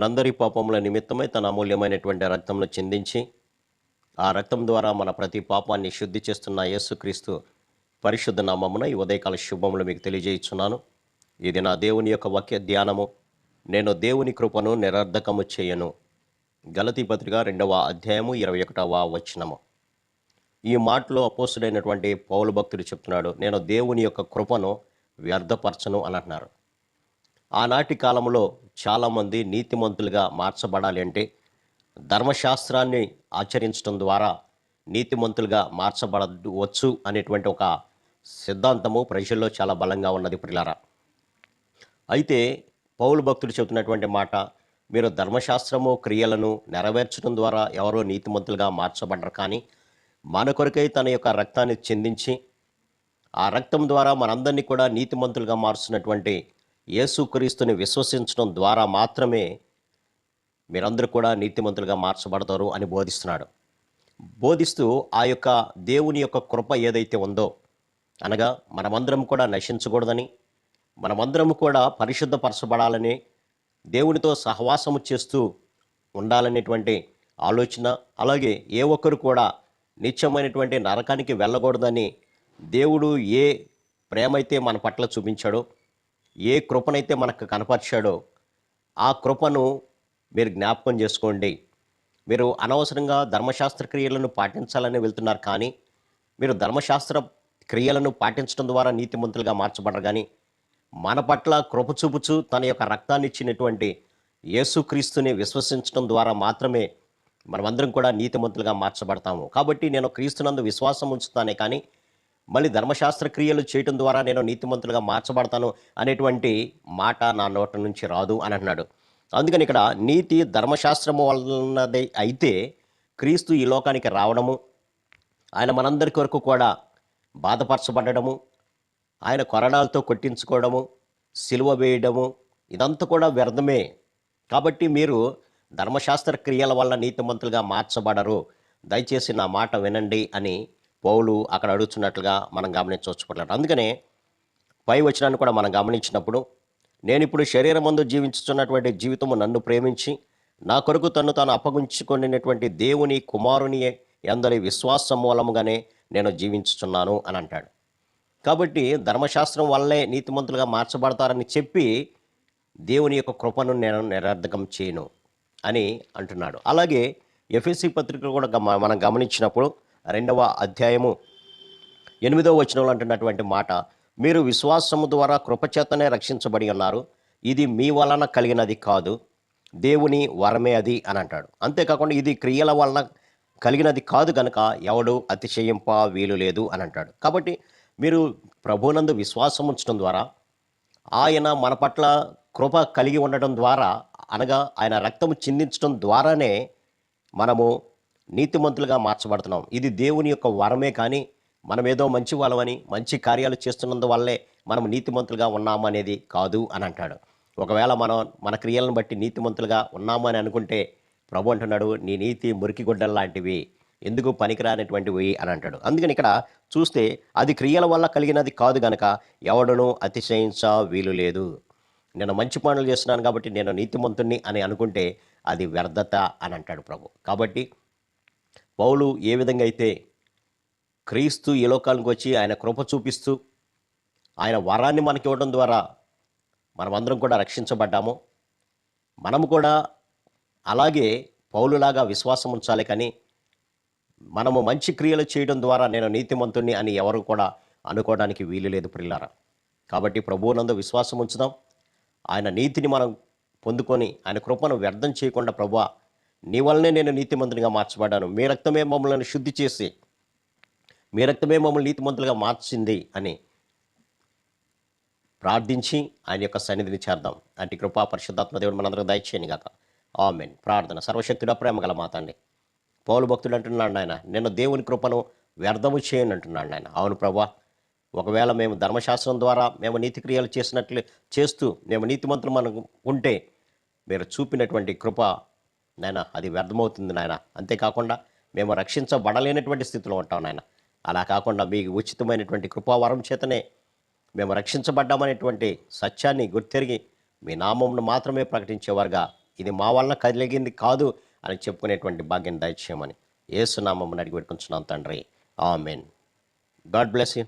మనందరి పాపముల నిమిత్తమై తన అమూల్యమైనటువంటి రక్తంలో చిందించి ఆ రక్తం ద్వారా మన ప్రతి పాపాన్ని శుద్ధి చేస్తున్న యేసుక్రీస్తు పరిశుద్ధ నామమున ఈ ఉదయకాల శుభములు మీకు తెలియజేయుచున్నాను. ఇది నా దేవుని యొక్క వాక్య ధ్యానము. నేను దేవుని కృపను నిరర్ధకము చేయను. గలతీ పత్రిక 2వ అధ్యాయము 21వ వచనము. ఈ మాటలో అపోస్తుడైనటువంటి పౌలు భక్తుడు చెప్తున్నాడు, నేను దేవుని యొక్క కృపను వ్యర్థపరచను అని అంటున్నారు. ఆనాటి కాలంలో చాలామంది నీతిమంతులుగా మార్చబడాలి అంటే ధర్మశాస్త్రాన్ని ఆచరించడం ద్వారా నీతిమంతులుగా మార్చబడవచ్చు అనేటువంటి ఒక సిద్ధాంతము ప్రజల్లో చాలా బలంగా ఉన్నది ప్రియులారా. అయితే పౌలు భక్తుడు చెబుతున్నటువంటి మాట, మీరు ధర్మశాస్త్రము క్రియలను నెరవేర్చడం ద్వారా ఎవరో నీతిమంతులుగా మార్చబడరు, కానీ మన కొరకై తన యొక్క రక్తాన్ని చిందించి ఆ రక్తం ద్వారా మనందరినీ కూడా నీతిమంతులుగా మారుస్తున్నటువంటి యేసుక్రీస్తుని విశ్వసించడం ద్వారా మాత్రమే మీరందరూ కూడా నీతిమంతులుగా మార్చబడతారు అని బోధిస్తున్నాడు. బోధిస్తూ ఆ యొక్క దేవుని యొక్క కృప ఏదైతే ఉందో, అనగా మనమందరం కూడా నశించకూడదని, మనమందరం కూడా పరిశుద్ధపరచబడాలని, దేవునితో సహవాసము చేస్తూ ఉండాలనేటువంటి ఆలోచన, అలాగే ఏ ఒక్కరు కూడా నిత్యమైనటువంటి నరకానికి వెళ్ళకూడదని దేవుడు ఏ ప్రేమైతే మన పట్ల చూపించాడో, ఏ కృపనైతే మనకు కనపరిచాడో ఆ కృపను మీరు జ్ఞాపకం చేసుకోండి. మీరు అనవసరంగా ధర్మశాస్త్ర క్రియలను పాటించాలని వెళ్తున్నారు, కానీ మీరు ధర్మశాస్త్ర క్రియలను పాటించడం ద్వారా నీతిమంతులుగా మార్చబడరు, కానీ మన పట్ల కృప చూపుచు తన యొక్క రక్తాన్ని ఇచ్చినటువంటి యేసుక్రీస్తుని విశ్వసించడం ద్వారా మాత్రమే మనమందరం కూడా నీతిమంతులుగా మార్చబడతాము. కాబట్టి నేను క్రీస్తునందు విశ్వాసం ఉంచుతానే, కానీ మళ్ళీ ధర్మశాస్త్ర క్రియలు చేయటం ద్వారా నేను నీతిమంతులుగా మార్చబడతాను అనేటువంటి మాట నా నోట నుంచి రాదు అని అంటున్నాడు. అందుకని ఇక్కడ నీతి ధర్మశాస్త్రము వలనదే అయితే క్రీస్తు ఈ లోకానికి రావడము, ఆయన మనందరి కొరకు కూడా బాధపరచబడము, ఆయన కొరడాలతో కొట్టించుకోవడము, సిలువ వేయడము, ఇదంతా కూడా వ్యర్థమే. కాబట్టి మీరు ధర్మశాస్త్ర క్రియల వల్ల నీతిమంతులుగా మార్చబడరు, దయచేసి నా మాట వినండి అని పౌలు అక్కడ అడుగుతున్నట్లుగా మనం గమనించవచ్చు. అందుకనే పై వచనాన్ని కూడా మనం గమనించినప్పుడు, నేను ఇప్పుడు శరీరమందు జీవించుతున్నటువంటి జీవితము నన్ను ప్రేమించి నా కొరకు తను తాను అప్పగించుకునేటువంటి దేవుని కుమారుని అందరి విశ్వాసం మూలముగానే నేను జీవించుతున్నాను అని అంటాడు. కాబట్టి ధర్మశాస్త్రం వల్లే నీతిమంతులుగా మార్చబడతారని చెప్పి దేవుని యొక్క కృపను నేను నిరర్ధకం చేయను అని అంటున్నాడు. అలాగే ఎఫెసీ పత్రిక కూడా మనం గమనించినప్పుడు 2వ అధ్యాయము 8వ వచనంలో అంటున్నటువంటి మాట, మీరు విశ్వాసము ద్వారా కృపచేతనే రక్షించబడి ఉన్నారు, ఇది మీ వలన కలిగినది కాదు, దేవుని వరమే అది అని అంటాడు. అంతేకాకుండా ఇది క్రియల వలన కలిగినది కాదు కనుక ఎవడు అతిశయింప వీలు లేదు అని అంటాడు. కాబట్టి మీరు ప్రభువునందు విశ్వాసం ఉంచడం ద్వారా, ఆయన మన పట్ల కృప కలిగి ఉండటం ద్వారా, అనగా ఆయన రక్తము చిందించడం ద్వారానే మనము నీతిమంతులుగా మార్చబడుతున్నాం. ఇది దేవుని యొక్క వరమే, కానీ మనం ఏదో మంచి వాళ్ళమని మంచి కార్యాలు చేస్తున్నందువల్లే మనం నీతిమంతులుగా ఉన్నాము అనేది కాదు అని అంటాడు. ఒకవేళ మనం మన క్రియలను బట్టి నీతిమంతులుగా ఉన్నాము అని అనుకుంటే ప్రభు అంటున్నాడు, నీ నీతి మురికి గుడ్డలు లాంటివి, ఎందుకు పనికిరానటువంటివి అని అంటాడు. అందుకని ఇక్కడ చూస్తే అది క్రియల వల్ల కలిగినది కాదు గనక ఎవడను అతిశయించ వీలు లేదు. నేను మంచి పనులు చేస్తున్నాను కాబట్టి నేను నీతిమంతుణ్ణి అని అనుకుంటే అది వ్యర్థత అని అంటాడు ప్రభు. కాబట్టి పౌలు ఏ విధంగా అయితే క్రీస్తు ఈ లోకానికి వచ్చి ఆయన కృప చూపిస్తూ ఆయన వరాన్ని మనకి ఇవ్వడం ద్వారా మనమందరం కూడా రక్షించబడ్డాము, మనము కూడా అలాగే పౌలులాగా విశ్వాసం ఉంచాలి, కానీ మనము మంచి క్రియలు చేయడం ద్వారా నేను నీతిమంతుణ్ణి అని ఎవరు కూడా అనుకోవడానికి వీలు లేదు ప్రియులారా. కాబట్టి ప్రభువునందు విశ్వాసం ఉంచుదాం, ఆయన నీతిని మనం పొందుకొని ఆయన కృపను వ్యర్థం చేయకుండా, ప్రభువా నీ వల్లనే నేను నీతిమంతునిగా మార్చబడ్డాను, మీ రక్తమే మమ్మల్ని శుద్ధి చేసి మీ రక్తమే మమ్మల్ని నీతిమంతులుగా మార్చింది అని ప్రార్థించి ఆయన యొక్క సన్నిధిని చేద్దాం. అట్టి కృపా పరిశుద్ధాత్మ దేవుడు మనందరూ దయచేయను గాక. ఆమేన్. ప్రార్థన. సర్వశక్తుడా ప్రేమ గల మా తండ్రి, పౌలు భక్తుడు అంటున్నాడు ఆయన, నేను దేవుని కృపను వ్యర్థము చేయను అంటున్నాడు ఆయన. అవును ప్రభా, ఒకవేళ మేము ధర్మశాస్త్రం ద్వారా మేము నీతి క్రియలు చేసినట్లు చేస్తూ మేము నీతిమంతులు మనకు ఉంటే మీరు చూపినటువంటి కృప నాయన అది వ్యర్థమవుతుంది నాయన. అంతేకాకుండా మేము రక్షించబడలేనటువంటి స్థితిలో ఉంటాం నాయన. అలా కాకుండా మీ ఉచితమైనటువంటి కృపావరం చేతనే మేము రక్షించబడ్డామనేటువంటి సత్యాన్ని గుర్తెరిగి మీ నామమును మాత్రమే ప్రకటించేవారుగా ఇది మా వలన కలిగింది కాదు అని చెప్పుకునేటువంటి భాగ్యం దయచేయమని యేసు నామమున అడిగి పెట్టుకుంటున్నాం తండ్రి. ఆమెన్. God bless you.